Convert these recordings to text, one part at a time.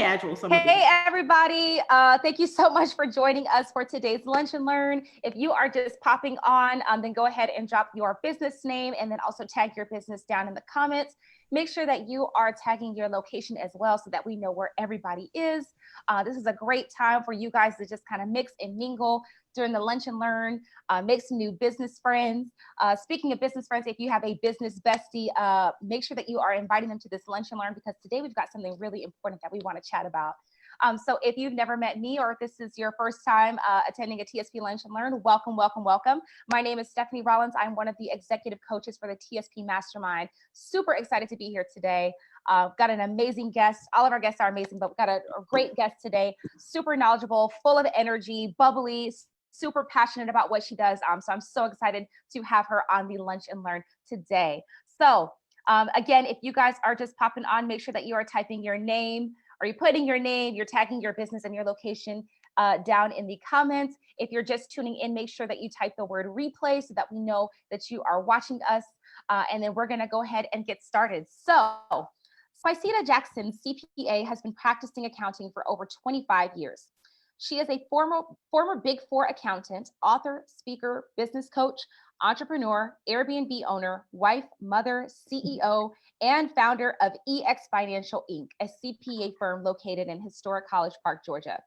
casual. Hey, everybody. Thank you so much for joining us for today's Lunch and Learn. If you are just popping on, then go ahead and drop your business name and then also tag your business down in the comments. Make sure that you are tagging your location as well so that we know where everybody is. This is a great time for you guys to just kind of mix and mingle during the Lunch and Learn, make some new business friends. Speaking of business friends, if you have a business bestie, make sure that you are inviting them to this Lunch and Learn, because today we've got something really important that we want to chat about. So if you've never met me, or if this is your first time attending a TSP Lunch and Learn, welcome, welcome, welcome. My name is Stephanie Rollins. I'm one of the executive coaches for the TSP Mastermind. Super excited to be here today. Got an amazing guest. All of our guests are amazing, but we've got a great guest today. Super knowledgeable, full of energy, bubbly, super passionate about what she does. So I'm so excited to have her on the Lunch and Learn today. So again, if you guys are just popping on, make sure that you are typing your name. Are you putting your name, you're tagging your business and your location down in the comments. If you're just tuning in, make sure that you type the word replay so that we know that you are watching us. And then we're going to go ahead and get started. So Spicita Jackson, CPA, has been practicing accounting for over 25 years. She is a former Big Four accountant, author, speaker, business coach, entrepreneur, Airbnb owner, wife, mother, CEO, and founder of EX Financial Inc., a CPA firm located in historic College Park, Georgia.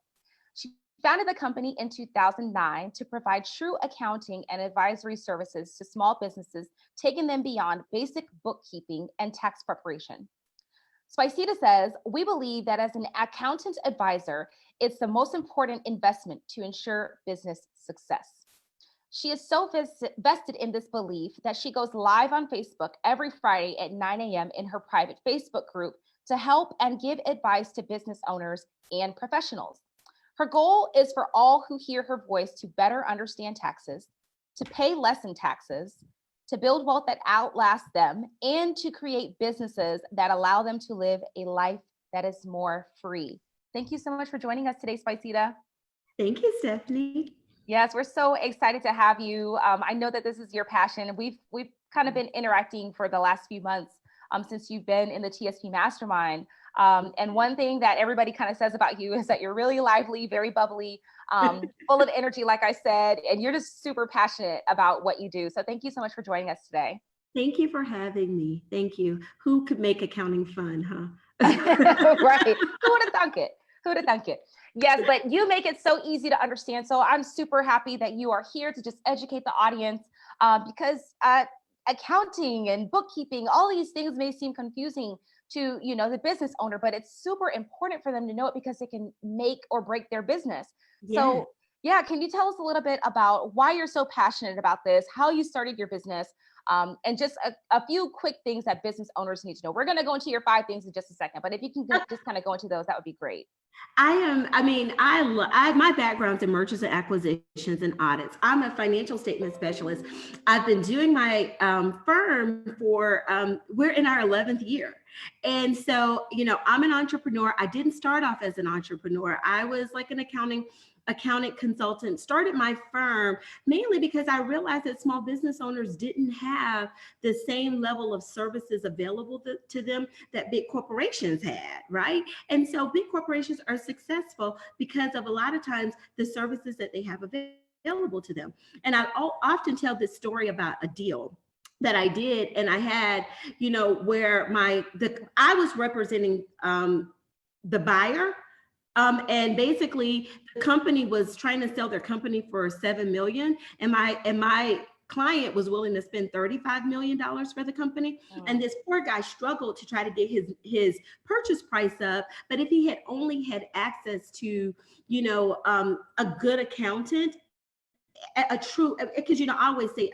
She founded the company in 2009 to provide true accounting and advisory services to small businesses, taking them beyond basic bookkeeping and tax preparation. Spicita says, we believe that as an accountant advisor, it's the most important investment to ensure business success. She is so vested in this belief that she goes live on Facebook every Friday at 9 a.m. in her private Facebook group to help and give advice to business owners and professionals. Her goal is for all who hear her voice to better understand taxes, to pay less in taxes, to build wealth that outlasts them, and to create businesses that allow them to live a life that is more free. Thank you so much for joining us today, Spicita. Thank you, Stephanie. Yes, we're so excited to have you. I know that this is your passion. We've kind of been interacting for the last few months since you've been in the TSP Mastermind. And one thing that everybody kind of says about you is that you're really lively, very bubbly, full of energy, like I said, and you're just super passionate about what you do. So thank you so much for joining us today. Thank you for having me. Thank you. Who could make accounting fun, huh? Right. Who would have thunk it? Who would have thunk it? Yes, but you make it so easy to understand. So I'm super happy that you are here to just educate the audience because accounting and bookkeeping, all these things may seem confusing to, the business owner, but it's super important for them to know it because it can make or break their business. Yeah. So yeah, can you tell us a little bit about why you're so passionate about this, how you started your business, and just a few quick things that business owners need to know. We're going to go into your 5 things in just a second, but if you can just kind of go into those, that would be great. My background's in mergers and acquisitions and audits. I'm a financial statement specialist. I've been doing my firm for, we're in our 11th year. And so, I'm an entrepreneur. I didn't start off as an entrepreneur. I was like an accountant consultant, started my firm mainly because I realized that small business owners didn't have the same level of services available to them that big corporations had, right? And so big corporations are successful because of a lot of times the services that they have available to them. And I often tell this story about a deal that I did, and I had, where I was representing the buyer. And basically the company was trying to sell their company for $7 million. And my client was willing to spend $35 million for the company. Oh. And this poor guy struggled to try to get his purchase price up. But if he had only had access to, a good accountant, a true, because I always say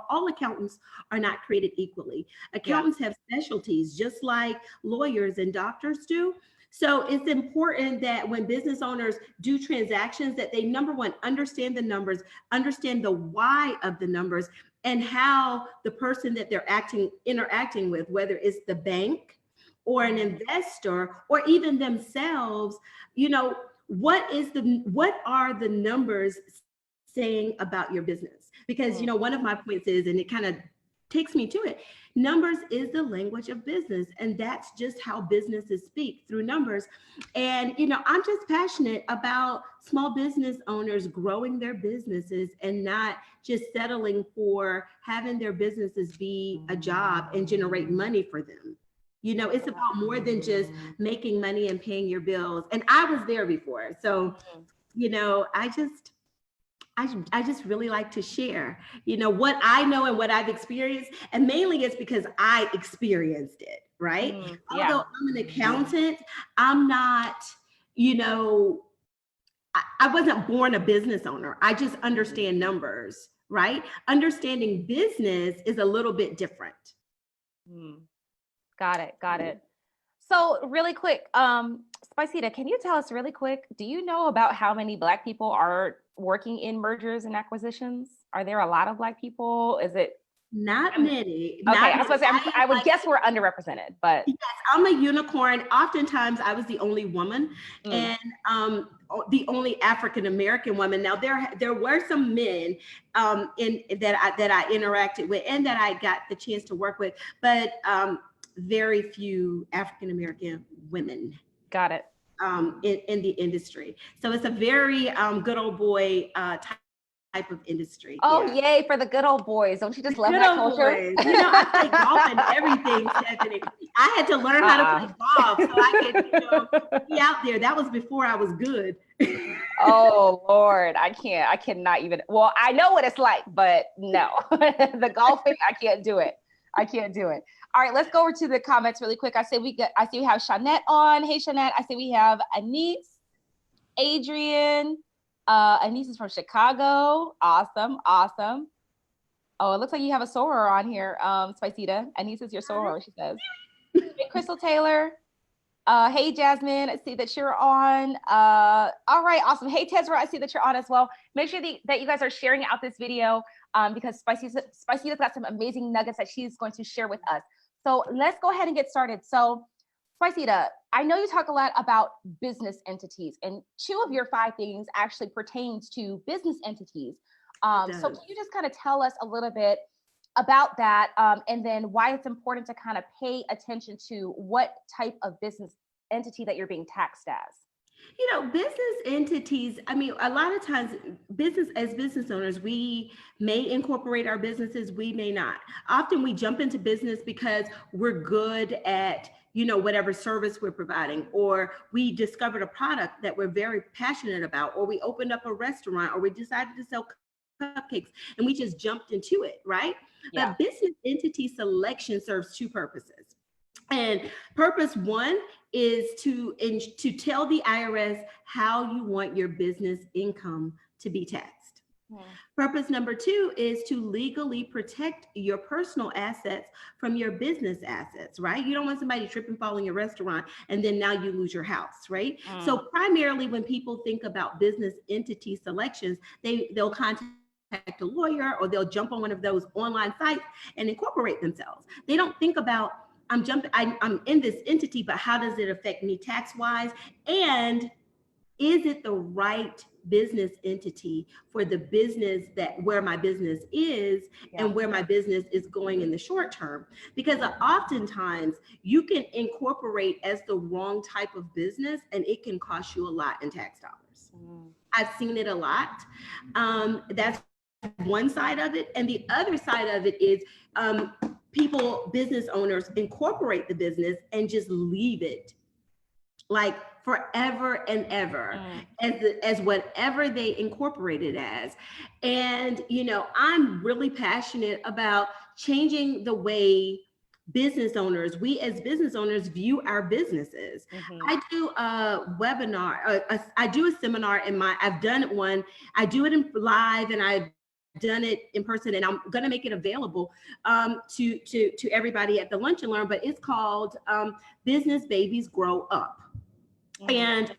all accountants are not created equally. Accountants have specialties just like lawyers and doctors do. So it's important that when business owners do transactions that they, number one, understand the numbers, understand the why of the numbers, and how the person that they're interacting with, whether it's the bank or an investor or even themselves, what are the numbers saying about your business? Because one of my points is, and it kind of takes me to it. Numbers is the language of business, and that's just how businesses speak, through numbers. And I'm just passionate about small business owners growing their businesses and not just settling for having their businesses be a job and generate money for them. It's about more than just making money and paying your bills. And I was there before. So, I just really like to share, what I know and what I've experienced. And mainly it's because I experienced it, right? Yeah. Although I'm an accountant, I'm not, you know, I wasn't born a business owner. I just understand numbers, right? Understanding business is a little bit different. Got it. Got it. So really quick, Spicita, can you tell us really quick, do you know about how many Black people are working in mergers and acquisitions? Are there a lot of Black people? Is it? Not many. Okay, Not I was supposed to say, I would guess we're underrepresented, but. Yes, I'm a unicorn. Oftentimes I was the only woman and the only African American woman. Now there were some men in that I interacted with and that I got the chance to work with, but very few African American women. Got it. In the industry. So it's a very good old boy type of industry. Oh, yeah. Yay for the good old boys. Don't you just love that culture? Boys. I play golf and everything, Stephanie. I had to learn how to play golf so I could be out there. That was before I was good. Oh, Lord. I cannot even. Well, I know what it's like, but no. The golfing, I can't do it. All right, let's go over to the comments really quick. I see we have Shanette on. Hey, Shanette. I see we have Anise, Adrian. Anise is from Chicago. Awesome. Oh, it looks like you have a soror on here, Spicita. Anise is your soror, she says. Hey, Crystal Taylor. Hey, Jasmine, I see that you're on. All right, awesome. Hey, Tezra, I see that you're on as well. Make sure that you guys are sharing out this video because Spicita's got some amazing nuggets that she's going to share with us. So let's go ahead and get started. So Spicita, I know you talk a lot about business entities, and 2 of your 5 things actually pertains to business entities. So can you just kind of tell us a little bit about that, and then why it's important to kind of pay attention to what type of business entity that you're being taxed as? Business entities, I mean, a lot of times as business owners, we may incorporate our businesses, we may not. Often we jump into business because we're good at, whatever service we're providing, or we discovered a product that we're very passionate about, or we opened up a restaurant, or we decided to sell cupcakes and we just jumped into it, right? Yeah. But business entity selection serves 2 purposes. And purpose 1 is to tell the IRS how you want your business income to be taxed. Purpose number 2 is to legally protect your personal assets from your business assets, right? You don't want somebody trip and fall in your restaurant and then now you lose your house, right? So primarily when people think about business entity selections, they'll contact a lawyer or they'll jump on one of those online sites and incorporate themselves. They don't think about, I'm in this entity, but how does it affect me tax-wise? And is it the right business entity for the business where my business is and where my business is going in the short term? Because oftentimes you can incorporate as the wrong type of business and it can cost you a lot in tax dollars. I've seen it a lot. That's one side of it. And the other side of it is business owners incorporate the business and just leave it like forever and ever as whatever they incorporate it as. And, I'm really passionate about changing the way we as business owners view our businesses. I do a webinar, I do a seminar I've done one, I do it in live and I've done it in person, and I'm going to make it available to everybody at the Lunch and Learn, but it's called Business Babies Grow Up. And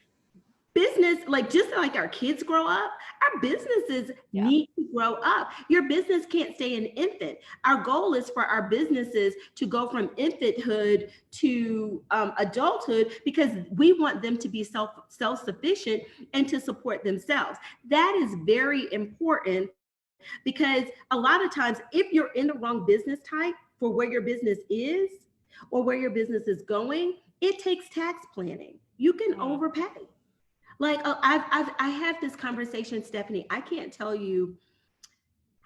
business, just like our kids grow up, our businesses need to grow up. Your business can't stay an infant. Our goal is for our businesses to go from infanthood to adulthood because we want them to be self-sufficient and to support themselves. That is very important Because a lot of times, if you're in the wrong business type for where your business is or where your business is going, it takes tax planning. You can overpay. Like I have this conversation, Stephanie. I can't tell you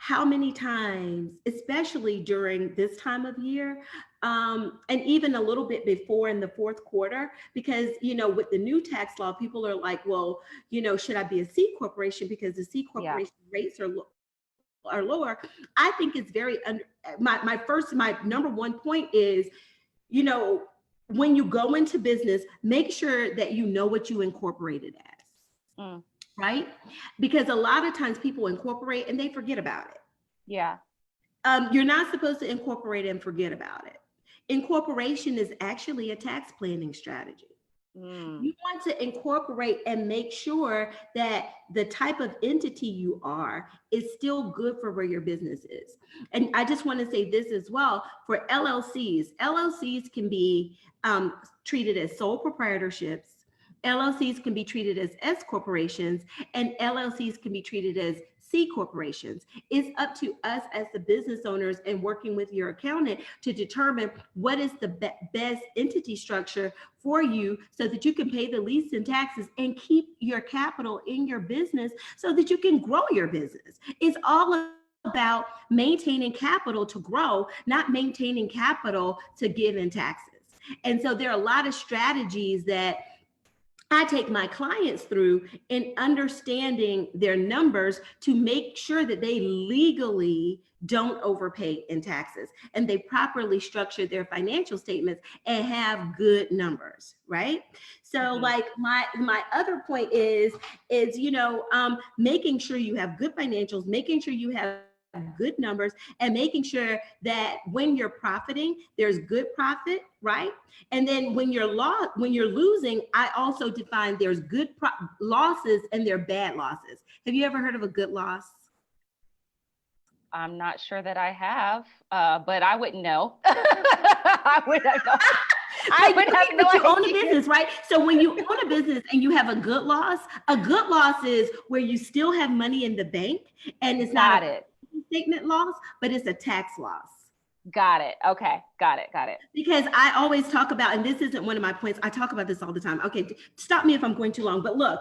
how many times, especially during this time of year, and even a little bit before in the fourth quarter, because, with the new tax law, people are like, well, should I be a C corporation because the C corporation rates are lower. I think it's very my number one point is, when you go into business, make sure that you know what you incorporated as. Right? Because a lot of times people incorporate and they forget about it. Yeah. You're not supposed to incorporate and forget about it. Incorporation is actually a tax planning strategy. You want to incorporate and make sure that the type of entity you are is still good for where your business is. And I just want to say this as well for LLCs. LLCs can be treated as sole proprietorships. LLCs can be treated as S corporations, and LLCs can be treated as C corporations. It's up to us as the business owners and working with your accountant to determine what is the best entity structure for you so that you can pay the least in taxes and keep your capital in your business so that you can grow your business. It's all about maintaining capital to grow, not maintaining capital to give in taxes. And so there are a lot of strategies that I take my clients through in understanding their numbers to make sure that they legally don't overpay in taxes and they properly structure their financial statements and have good numbers, right? So like my other point is making sure you have good financials, making sure you have good numbers, and making sure that when you're profiting, there's good profit, right? And then when you're losing, I also define there's good losses and there are bad losses. Have you ever heard of a good loss? I'm not sure that I have, but I wouldn't know. I would have no you own a idea. business, right? So when you own a business and you have a good loss is where you still have money in the bank and it's not a statement loss, but it's a tax loss. Got it. Okay. Got it. Because I always talk about, and this isn't one of my points, I talk about this all the time. Okay, stop me if I'm going too long, but look,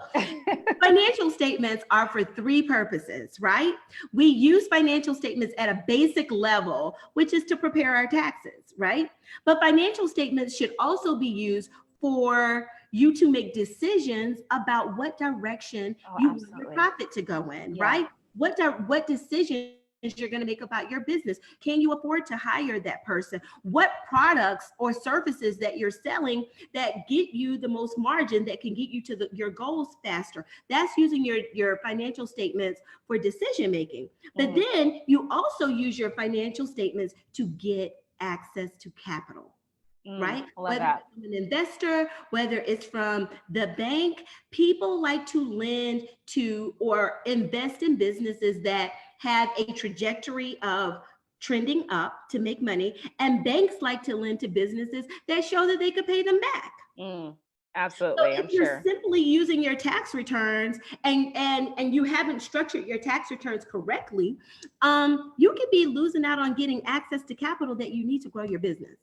financial statements are for three purposes, right? We use financial statements at a basic level, which is to prepare our taxes, right? But financial statements should also be used for you to make decisions about what direction you want your profit to go in, right? What decisions you're going to make about your business. Can you afford to hire that person? What products or services that you're selling that get you the most margin, that can get you to your goals faster? That's using your financial statements for decision making. But then you also use your financial statements to get access to capital. Right? Whether it's from an investor, whether it's from the bank, people like to lend to or invest in businesses that have a trajectory of trending up to make money. And banks like to lend to businesses that show that they could pay them back. Absolutely. So if you're simply using your tax returns and you haven't structured your tax returns correctly, you could be losing out on getting access to capital that you need to grow your business.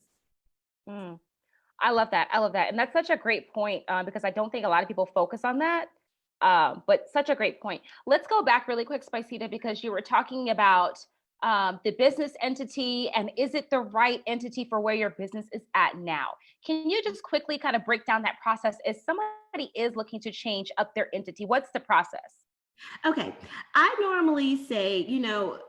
I love that. And that's such a great point because I don't think a lot of people focus on that. But such a great point. Let's go back really quick, Spicita, because you were talking about the business entity and is it the right entity for where your business is at now? Can you just quickly kind of break down that process if somebody is looking to change up their entity? What's the process? Okay. I normally say, you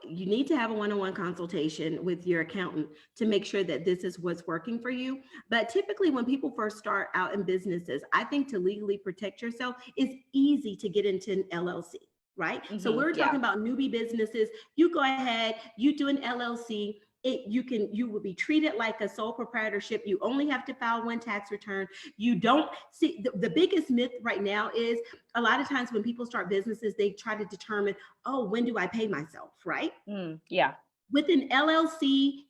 need to have a one-on-one consultation with your accountant to make sure that this is what's working for you. But typically when people first start out in businesses, I think to legally protect yourself, it's easy to get into an LLC, right? So we're talking about newbie businesses. You go ahead, you do an LLC. You will be treated like a sole proprietorship. You only have to file one tax return. You don't see the biggest myth right now is a lot of times when people start businesses, they try to determine, when do I pay myself, right? With an LLC,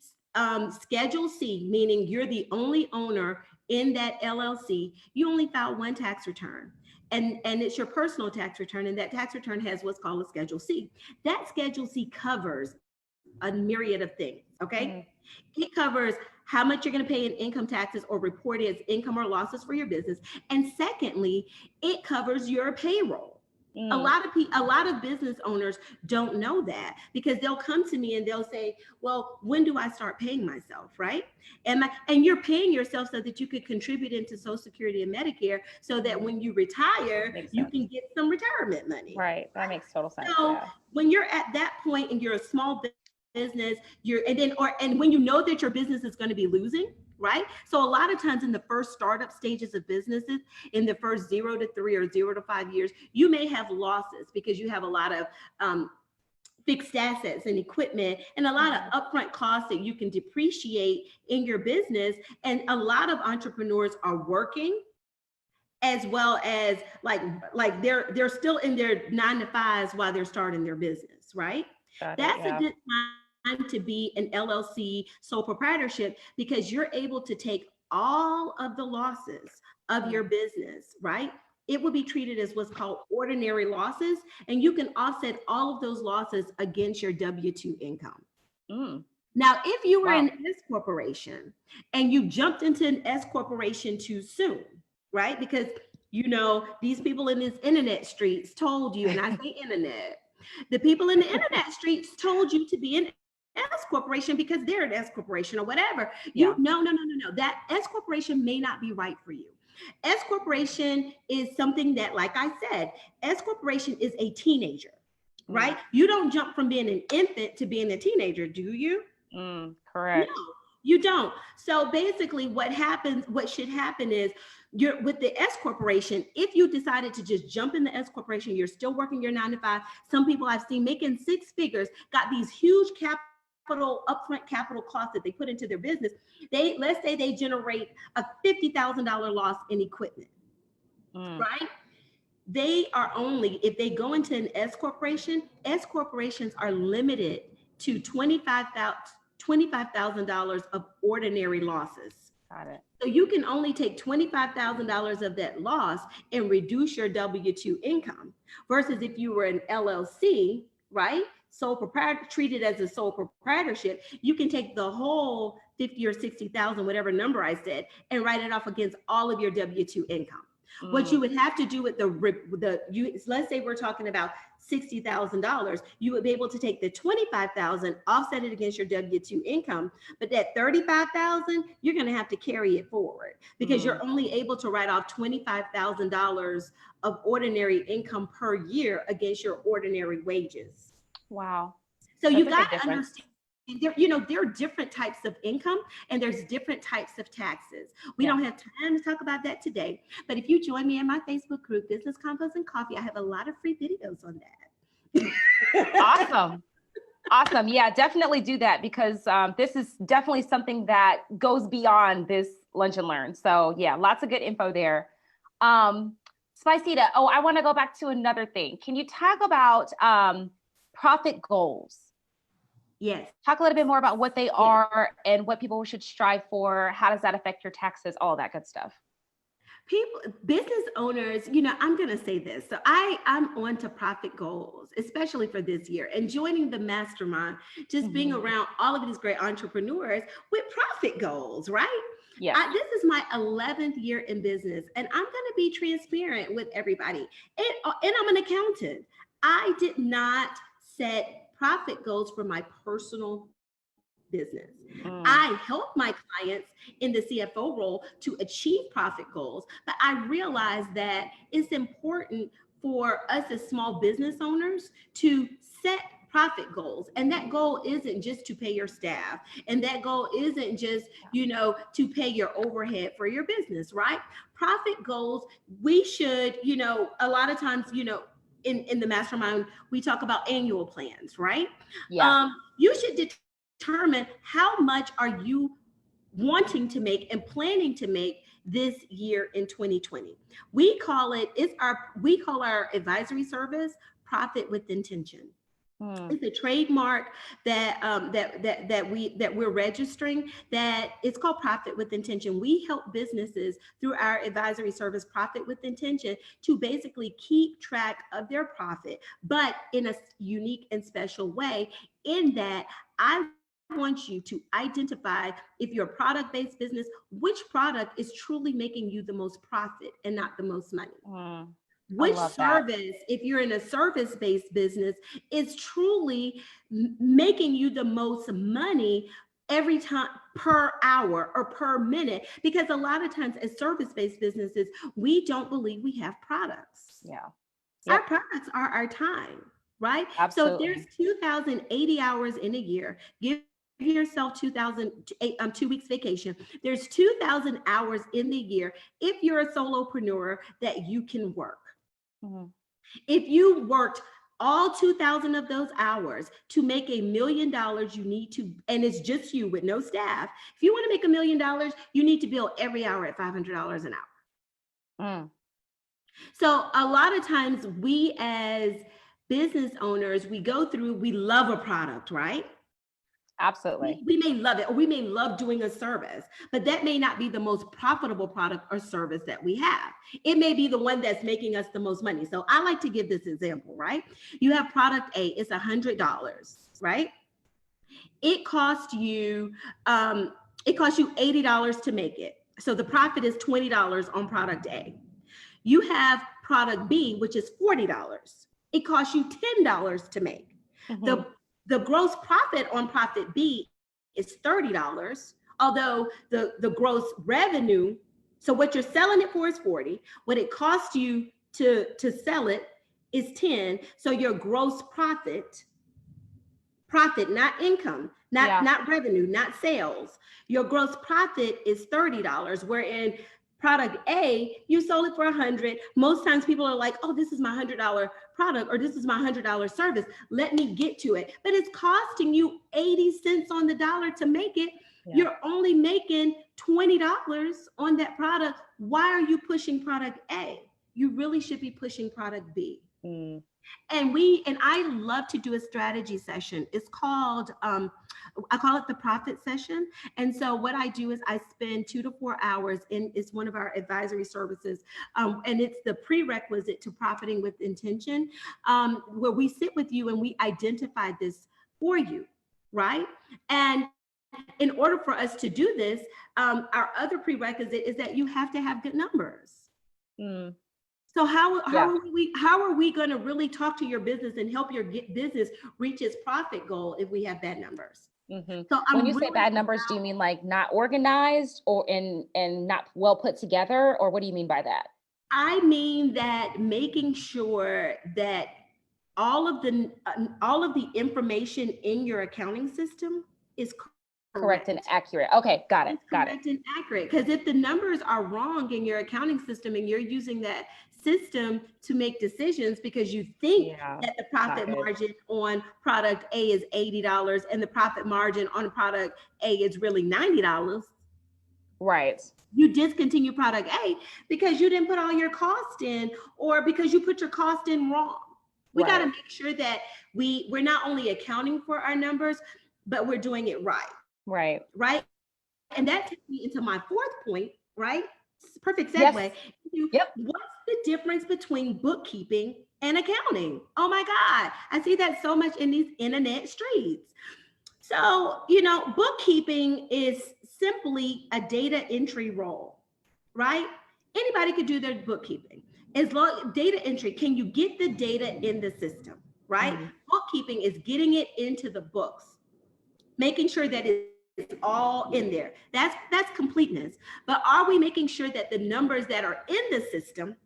Schedule C, meaning you're the only owner in that LLC, you only file one tax return. And it's your personal tax return, and that tax return has what's called a Schedule C. That Schedule C covers a myriad of things, okay? It covers how much you're going to pay in income taxes or report as income or losses for your business. And secondly, it covers your payroll. A lot of business owners don't know that, because they'll come to me and they'll say, well, when do I start paying myself, right? And you're paying yourself so that you could contribute into Social Security and Medicare, so that when you retire, you can get some retirement money. Right. That makes total sense. So Yeah. when you're at that point and you're a small business, and when you know that your business is going to be losing, right? So a lot of times in the first startup stages of businesses, in the first 0 to 3 or 0 to 5 years, you may have losses because you have a lot of fixed assets and equipment and a lot of upfront costs that you can depreciate in your business. And a lot of entrepreneurs are working, as well as like they're still in their 9 to 5s while they're starting their business, right? That's a good time to be an LLC sole proprietorship, because you're able to take all of the losses of your business, right? It will be treated as what's called ordinary losses, and you can offset all of those losses against your W-2 income. Now, if you were an S corporation and you jumped into an S corporation too soon, right? Because, you know, these people in this internet streets told you, and I say internet, the people in the internet streets told you to be an S corporation because they're an S corporation or whatever. No. That S corporation may not be right for you. S corporation is something that, like I said, S corporation is a teenager, right? You don't jump from being an infant to being a teenager, do you? Correct. No, you don't. So basically what should happen is, you're with the S corporation, if you decided to just jump in the S corporation, you're still working your 9 to 5. Some people I've seen making 6 figures, got these huge upfront capital costs that they put into their business. Let's say they generate a $50,000 loss in equipment, right? They are only, if they go into an S corporation, S corporations are limited to $25,000 of ordinary losses. Got it. So you can only take $25,000 of that loss and reduce your W-2 income, versus if you were an LLC, right? Sole proprietor, treated as a sole proprietorship, you can take the whole 50 or 60,000, whatever number I said, and write it off against all of your W-2 income. What you would have to do with let's say we're talking about $60,000, you would be able to take the $25,000, offset it against your W-2 income, but that $35,000, you're going to have to carry it forward, because you're only able to write off $25,000 of ordinary income per year against your ordinary wages. Wow. So you got to understand. There are different types of income, and there's different types of taxes. We don't have time to talk about that today, but if you join me in my Facebook group, Business Combos and Coffee, I have a lot of free videos on that. Awesome. Yeah, definitely do that, because this is definitely something that goes beyond this Lunch and Learn. So yeah, lots of good info there. Spicita, I want to go back to another thing. Can you talk about profit goals? Yes. Talk a little bit more about what they are and what people should strive for. How does that affect your taxes? All that good stuff. Business owners, I'm going to say this. So I'm on to profit goals, especially for this year, and joining the mastermind, just being around all of these great entrepreneurs with profit goals, right? Yeah. This is my 11th year in business, and I'm going to be transparent with everybody. And I'm an accountant. I did not set profit goals for my personal business. I help my clients in the CFO role to achieve profit goals, but I realize that it's important for us as small business owners to set profit goals. And that goal isn't just to pay your staff, and that goal isn't just, to pay your overhead for your business, right? Profit goals, we should, a lot of times, in the mastermind, we talk about annual plans, right? Yeah. You should determine how much are you wanting to make and planning to make this year in 2020. We call our advisory service Profit with Intention. It's a trademark that we're registering, that it's called Profit with Intention. We help businesses through our advisory service, Profit with Intention, to basically keep track of their profit, but in a unique and special way. In that, I want you to identify, if you're a product-based business, which product is truly making you the most profit and not the most money. I Which love that. service, if you're in a service-based business, is truly making you the most money every time, per hour or per minute. Because a lot of times as service-based businesses, we don't believe we have products. Yeah. Our Yep. products are our time, right? So if there's Absolutely. 2,080 hours in a year, give yourself 2 weeks vacation. There's 2,000 hours in the year if you're a solopreneur that you can work. Mhm. If you worked all 2,000 of those hours to make $1 million, you need to, and it's just you with no staff. If you want to make $1 million, you need to bill every hour at $500 an hour. Mm. So a lot of times we as business owners, we go through, we love a product, right? Absolutely. We may love it, or we may love doing a service, but that may not be the most profitable product or service that we have. It may be the one that's making us the most money. So I like to give this example, right? You have product A, it's $100, right? It costs you $80 to make it. So the profit is $20 on product A. You have product B, which is $40. It costs you $10 to make. Mhm. The gross profit on profit B is $30, although the gross revenue, so what you're selling it for is 40, what it costs you to sell it is 10. So your gross profit, not income, Yeah. not revenue, not sales. Your gross profit is $30, wherein product A, you sold it for 100. Most times people are like, oh, this is my $100 product, or this is my $100 service. Let me get to it. But it's costing you 80 cents on the dollar to make it. Yeah. You're only making $20 on that product. Why are you pushing product A? You really should be pushing product B. Mm. And I love to do a strategy session. It's called I call it the profit session. And so what I do is I spend 2 to 4 hours in, it's one of our advisory services, and it's the prerequisite to profiting with intention, where we sit with you and we identify this for you, right? And in order for us to do this, our other prerequisite is that you have to have good numbers. Mm. So how Yeah. are we going to really talk to your business and help your business reach its profit goal if we have bad numbers? Mm-hmm. So When you say bad numbers, do you mean like not organized or and not well put together, or what do you mean by that? I mean that making sure that all of the information in your accounting system is Correct and correct. accurate. Okay, got it. It's Got it. correct and accurate. Because if the numbers are wrong in your accounting system and you're using that system to make decisions because you think Yeah. that the Not profit good. margin on product A is $80 and the profit margin on product A is really $90, Right. you discontinue product A because you didn't put all your cost in, or because you put your cost in wrong. We got to Right. make sure that we're not only accounting for our numbers, but we're doing it right. Right. Right. And that takes me into my fourth point, right? Perfect segue. Yes. Yep. What's the difference between bookkeeping and accounting? Oh my God, I see that so much in these internet streets. So, bookkeeping is simply a data entry role, right? Anybody could do their bookkeeping. As long data entry, can you get the data in the system, right? Mm-hmm. Bookkeeping is getting it into the books, making sure that it's all in there. That's completeness. But are we making sure that the numbers that are in the system,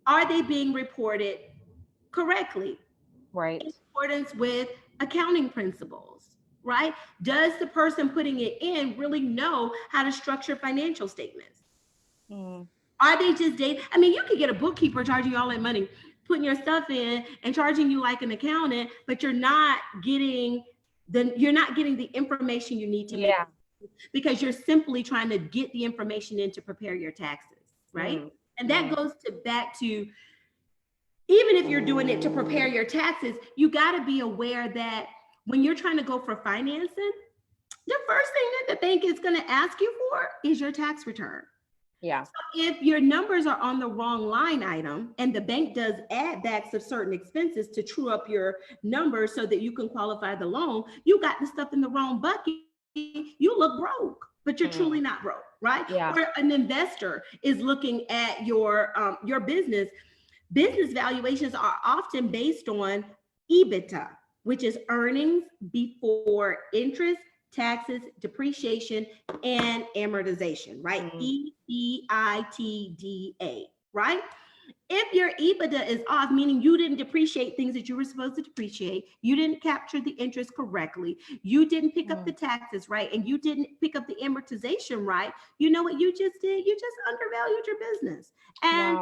are they being reported correctly? Right. In accordance with accounting principles, right? Does the person putting it in really know how to structure financial statements? Mm. Are they just data? I mean, you could get a bookkeeper charging you all that money, putting your stuff in and charging you like an accountant, but you're not getting the information you need to make, Yeah. because you're simply trying to get the information in to prepare your taxes, right? Mm. And that goes back to even if you're doing it to prepare your taxes, you got to be aware that when you're trying to go for financing, the first thing that the bank is going to ask you for is your tax return. Yeah. So if your numbers are on the wrong line item and the bank does add backs of certain expenses to true up your numbers so that you can qualify the loan, you got the stuff in the wrong bucket. You look broke, but you're truly not broke, right? Yeah. Or an investor is looking at your business. Business valuations are often based on EBITDA, which is earnings before interest, taxes, depreciation, and amortization, right? EBITDA, right? If your EBITDA is off, meaning you didn't depreciate things that you were supposed to depreciate, you didn't capture the interest correctly, you didn't pick up the taxes right, and you didn't pick up the amortization right, you know what you just did? You just undervalued your business. And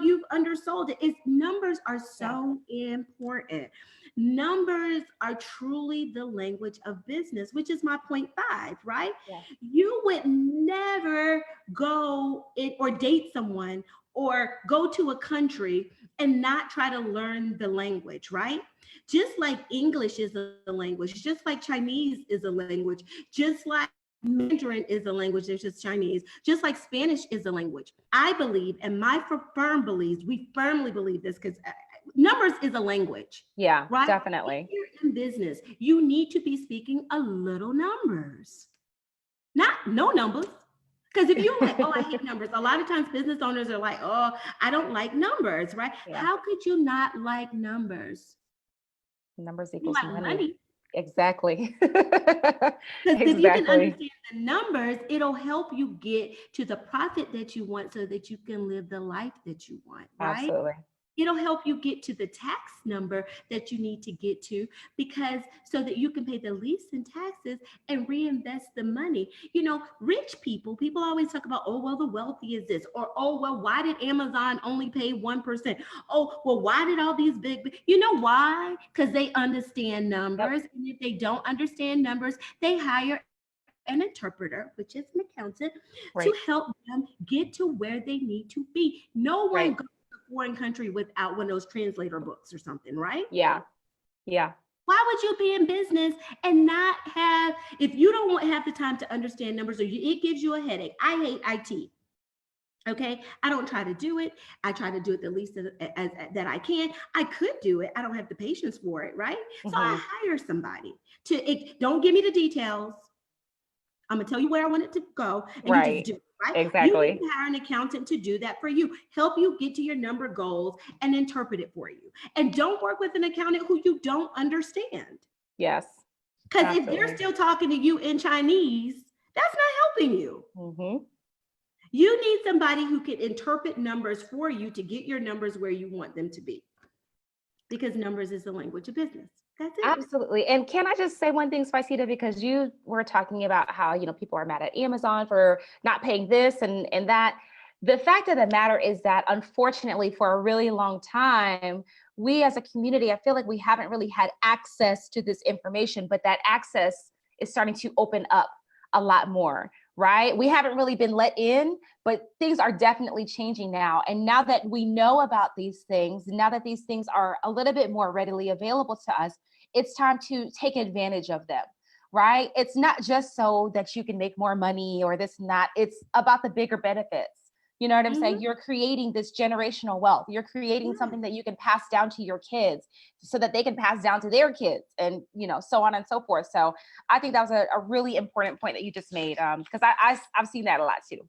you've undersold it. Numbers are so important. Numbers are truly the language of business, which is my point 5, right? Yeah. You would never go or date someone or go to a country and not try to learn the language, right? Just like English is a language, just like Chinese is a language, just like Mandarin is a language, there's just Chinese, just like Spanish is a language. I believe, and my firm believes, we firmly believe this, because numbers is a language. Yeah, right? definitely. If you're in business, you need to be speaking a little numbers, not no numbers. Because if you're like, oh, I hate numbers, a lot of times business owners are like, oh, I don't like numbers, right? Yeah. How could you not like numbers? Numbers You equals like money. Exactly. Because if you can Exactly. understand the numbers, it'll help you get to the profit that you want so that you can live the life that you want, right? Absolutely. It'll help you get to the tax number that you need to get to, because so that you can pay the least in taxes and reinvest the money. Rich people always talk about, oh, well, the wealthy is this, or, oh, well, why did Amazon only pay 1%? Oh, well, why did all these you know why? Because they understand numbers. Yep. And if they don't understand numbers, they hire an interpreter, which is an accountant, to help them get to where they need to be. No one goes foreign country without one of those translator books or something, right? Yeah. Why would you be in business and not have, if you don't have the time to understand numbers, or it gives you a headache? I hate IT. Okay, I don't try to do it. I try to do it the least that I can. I could do it. I don't have the patience for it, right? So I hire somebody don't give me the details. I'm gonna tell you where I want it to go, and you just do it, right? Exactly. You need to hire an accountant to do that for you, help you get to your number goals and interpret it for you. And don't work with an accountant who you don't understand. Yes. Because if they're still talking to you in Chinese, that's not helping you. You need somebody who can interpret numbers for you to get your numbers where you want them to be. Because numbers is the language of business. That's it. Absolutely. And can I just say one thing, Spicita, because you were talking about how, people are mad at Amazon for not paying this and that. The fact of the matter is that, unfortunately, for a really long time, we as a community, I feel like we haven't really had access to this information, but that access is starting to open up a lot more, right? We haven't really been let in, but things are definitely changing now. And now that we know about these things, now that these things are a little bit more readily available to us, it's time to take advantage of them, right? It's not just so that you can make more money or this and that. It's about the bigger benefits. You know what I'm saying? You're creating this generational wealth. You're creating something that you can pass down to your kids so that they can pass down to their kids, and, so on and so forth. So I think that was a really important point that you just made, because I've seen that a lot too.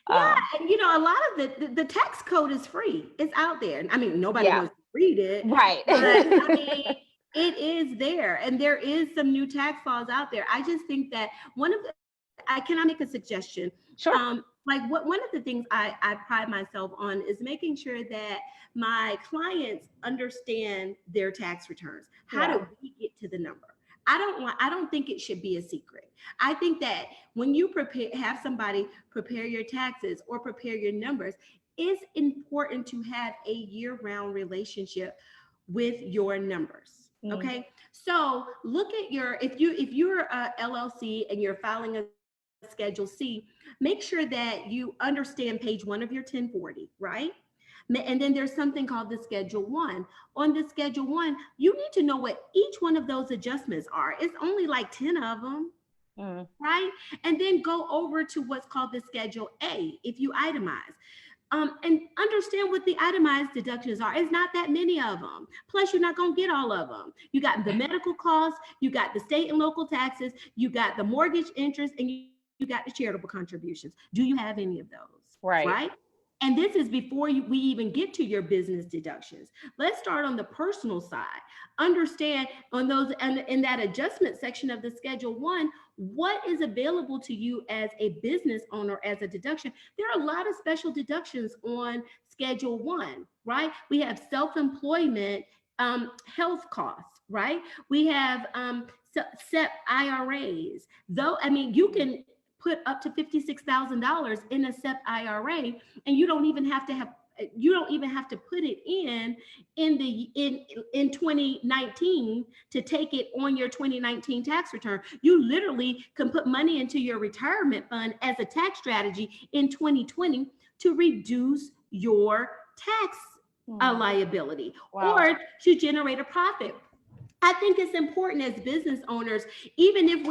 Yeah, and a lot of the tax code is free. It's out there. I mean, nobody wants to read it. Right. But I mean, it is there, and there is some new tax laws out there. I just think that can I make a suggestion? Sure. One of the things I pride myself on is making sure that my clients understand their tax returns. How do we get to the number? I don't think it should be a secret. I think that when you have somebody prepare your taxes or prepare your numbers, it's important to have a year-round relationship with your numbers. Okay. So look at if you're a LLC and you're filing a Schedule C, make sure that you understand page 1 of your 1040, right? And then there's something called the Schedule 1. On the Schedule 1, you need to know what each one of those adjustments are. It's only like 10 of them. Right? And then go over to what's called the Schedule A if you itemize. And understand what the itemized deductions are. It's not that many of them. Plus, you're not going to get all of them. You got the medical costs, you got the state and local taxes, you got the mortgage interest, and you got the charitable contributions. Do you have any of those? Right? And this is before we even get to your business deductions. Let's start on the personal side. Understand on those, and in that adjustment section of the Schedule 1, what is available to you as a business owner as a deduction. There are a lot of special deductions on Schedule 1, right? We have self-employment, health costs, right? We have SEP IRAs. Though, I mean, you can put up to $56,000 in a SEP IRA, and you don't even have to put it in 2019 to take it on your 2019 tax return. You literally can put money into your retirement fund as a tax strategy in 2020 to reduce your tax liability or to generate a profit. I think it's important as business owners, even if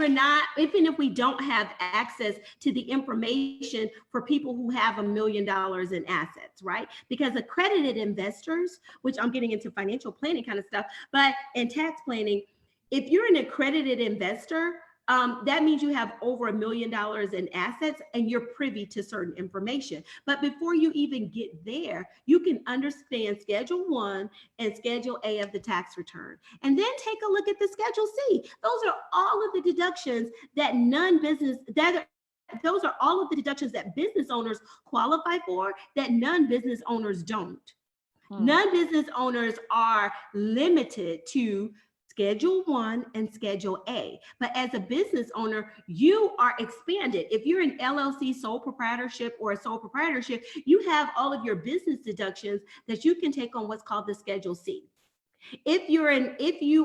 we don't have access to the information for people who have $1 million in assets, right? Because accredited investors, which I'm getting into financial planning kind of stuff, but in tax planning, if you're an accredited investor, that means you have over $1 million in assets and you're privy to certain information. But before you even get there, you can understand Schedule 1 and Schedule A of the tax return. And then take a look at the Schedule C. Those are all of the deductions that those are all of the deductions that business owners qualify for that non-business owners don't. Non-business owners are limited to Schedule 1 and Schedule A. But as a business owner, you are expanded. If you're an LLC sole proprietorship or a sole proprietorship, you have all of your business deductions that you can take on what's called the Schedule C. If you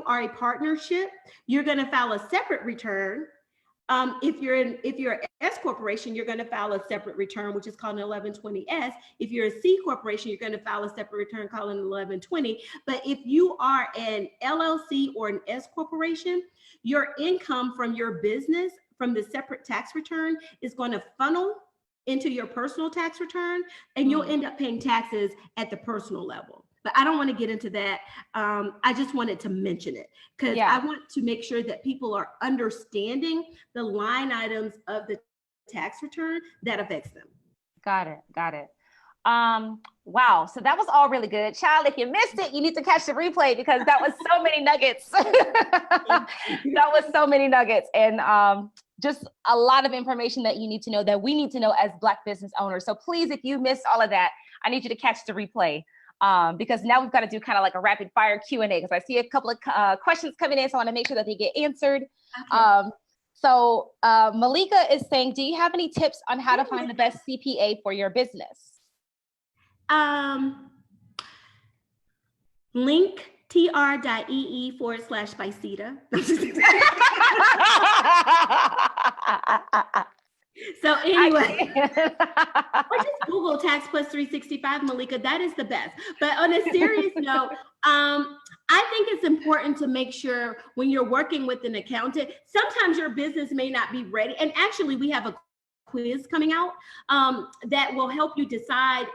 are a partnership, you're going to file a separate return. If you're an S corporation, you're going to file a separate return, which is called an 1120S. If you're a C corporation, you're going to file a separate return called an 1120. But if you are an LLC or an S corporation, your income from your business, from the separate tax return, is going to funnel into your personal tax return, and you'll end up paying taxes at the personal level. But I don't want to get into that. I just wanted to mention it because I want to make sure that people are understanding the line items of the tax return that affects them. Got it. Wow. So that was all really good. Child, if you missed it, you need to catch the replay because that was so many nuggets. That was so many nuggets. And just a lot of information that you need to know, that we need to know as Black business owners. So please, if you missed all of that, I need you to catch the replay. Because now we've got to do kind of like a rapid fire Q&A because I see a couple of questions coming in, so I want to make sure that they get answered. Okay. So Malika is saying, do you have any tips on how to find the best CPA for your business? Link tr.ee/Spicita. So anyway, or just Google Tax Plus 365, Malika. That is the best. But on a serious note, I think it's important to make sure when you're working with an accountant, sometimes your business may not be ready. And actually, we have a quiz coming out that will help you decide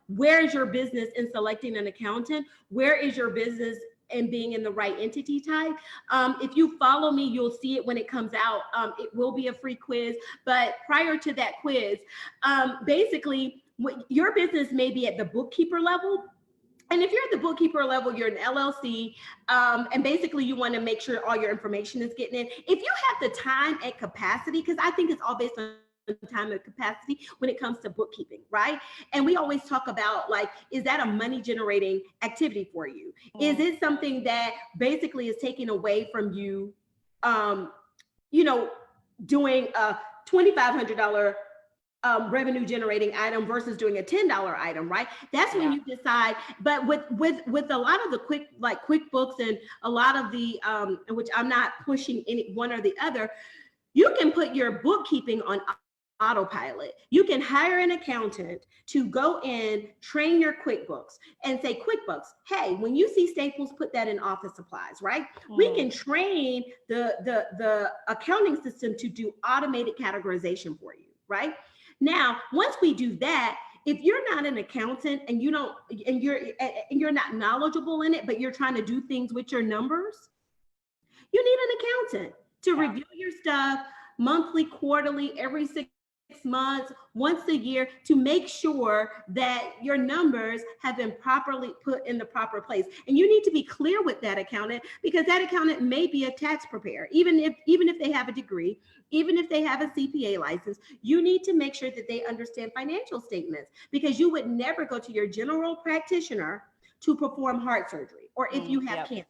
where is your business in selecting an accountant? Where is your business and being in the right entity type. If you follow me, you'll see it when it comes out. It will be a free quiz, but prior to that quiz, basically your business may be at the bookkeeper level. And if you're at the bookkeeper level, you're an LLC, and basically you want to make sure all your information is getting in. If you have the time and capacity, because I think it's all based on time and capacity when it comes to bookkeeping, right? And we always talk about, like, is that a money generating activity for you? Is it something that basically is taking away from you, doing a $2,500 revenue generating item versus doing a $10 item, right? That's when you decide. But with a lot of the QuickBooks and a lot of the which I'm not pushing any one or the other, you can put your bookkeeping on autopilot. You can hire an accountant to go in, train your QuickBooks and say, QuickBooks, hey, when you see Staples, put that in office supplies, right? We can train the accounting system to do automated categorization for you, right? Now, once we do that, if you're not an accountant and you don't, and you're not knowledgeable in it, but you're trying to do things with your numbers, you need an accountant to review your stuff monthly, quarterly, every 6 months, once a year, to make sure that your numbers have been properly put in the proper place. And you need to be clear with that accountant, because that accountant may be a tax preparer, even if they have a degree, even if they have a CPA license. You need to make sure that they understand financial statements, because you would never go to your general practitioner to perform heart surgery, or if you have cancer.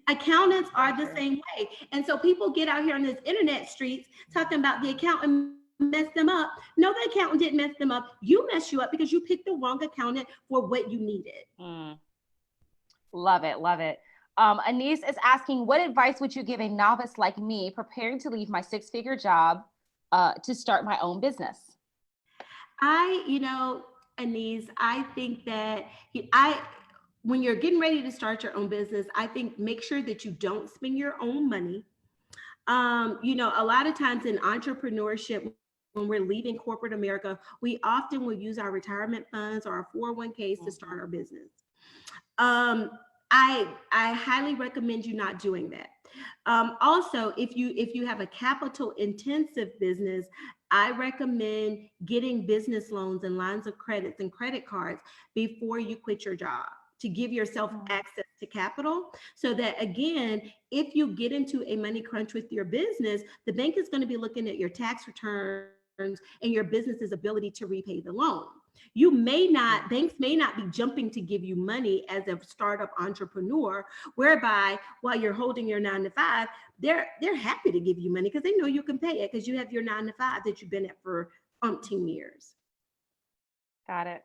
Accountants are the same way. And so people get out here on this internet streets talking about the accountant messed them up. No, the accountant didn't mess them up. You messed you up because you picked the wrong accountant for what you needed. Love it. Love it. Anise is asking, what advice would you give a novice like me preparing to leave my 6-figure job to start my own business? Anise, I think that when you're getting ready to start your own business, I think make sure that you don't spend your own money. A lot of times in entrepreneurship, when we're leaving corporate America, we often will use our retirement funds or our 401ks to start our business. I highly recommend you not doing that. Also, if you have a capital intensive business, I recommend getting business loans and lines of credits and credit cards before you quit your job, to give yourself access to capital, so that, again, if you get into a money crunch with your business, the bank is going to be looking at your tax returns and your business's ability to repay the loan. Banks may not be jumping to give you money as a startup entrepreneur, whereby while you're holding your 9-to-5, they're happy to give you money because they know you can pay it, because you have your 9-to-5 that you've been at for umpteen years. Got it.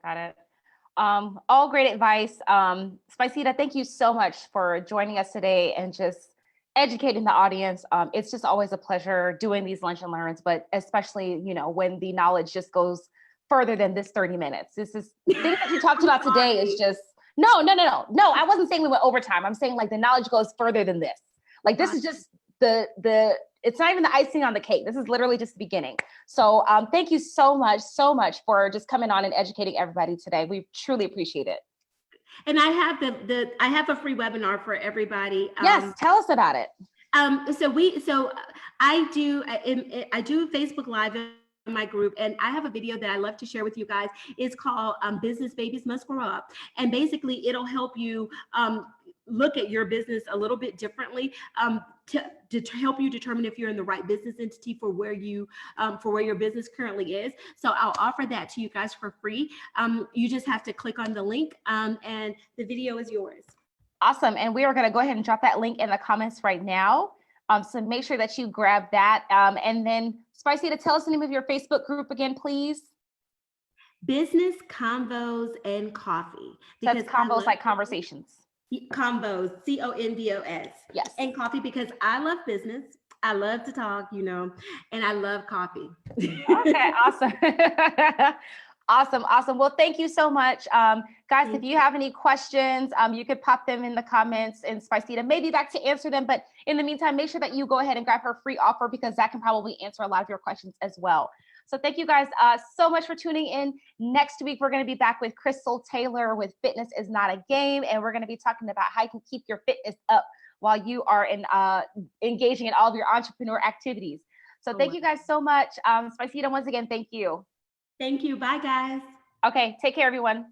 All great advice. Spicita, thank you so much for joining us today and just educating the audience. It's just always a pleasure doing these lunch and learns, but especially, when the knowledge just goes further than this 30 minutes. This is things that you talked about today is just, no. I wasn't saying we went overtime. I'm saying like the knowledge goes further than this. Like this is just it's not even the icing on the cake. This is literally just the beginning. So thank you so much for just coming on and educating everybody today. We truly appreciate it. And I have I have a free webinar for everybody. Yes, tell us about it. So I do Facebook Live in my group, and I have a video that I love to share with you guys. It's called Business Babies Must Grow Up, and basically it'll help you look at your business a little bit differently, to help you determine if you're in the right business entity for where your business currently is. So I'll offer that to you guys for free. You just have to click on the link, and the video is yours. Awesome. And we are going to go ahead and drop that link in the comments right now. So make sure that you grab that. And then Spicita, tell us the name of your Facebook group again, please. Business Convos and Coffee. That's convos like conversations. Convos, CONVOS. Yes. And coffee, because I love business. I love to talk, and I love coffee. Okay, awesome. Awesome. Well, thank you so much. Guys, if you have any questions, you could pop them in the comments, and Spicita may be back to answer them. But in the meantime, make sure that you go ahead and grab her free offer, because that can probably answer a lot of your questions as well. So thank you guys so much for tuning in. Next week, we're going to be back with Crystal Taylor with Fitness is Not a Game. And we're going to be talking about how you can keep your fitness up while you are engaging in all of your entrepreneur activities. So thank you guys so much. Spicita, once again, thank you. Thank you. Bye, guys. Okay, take care, everyone.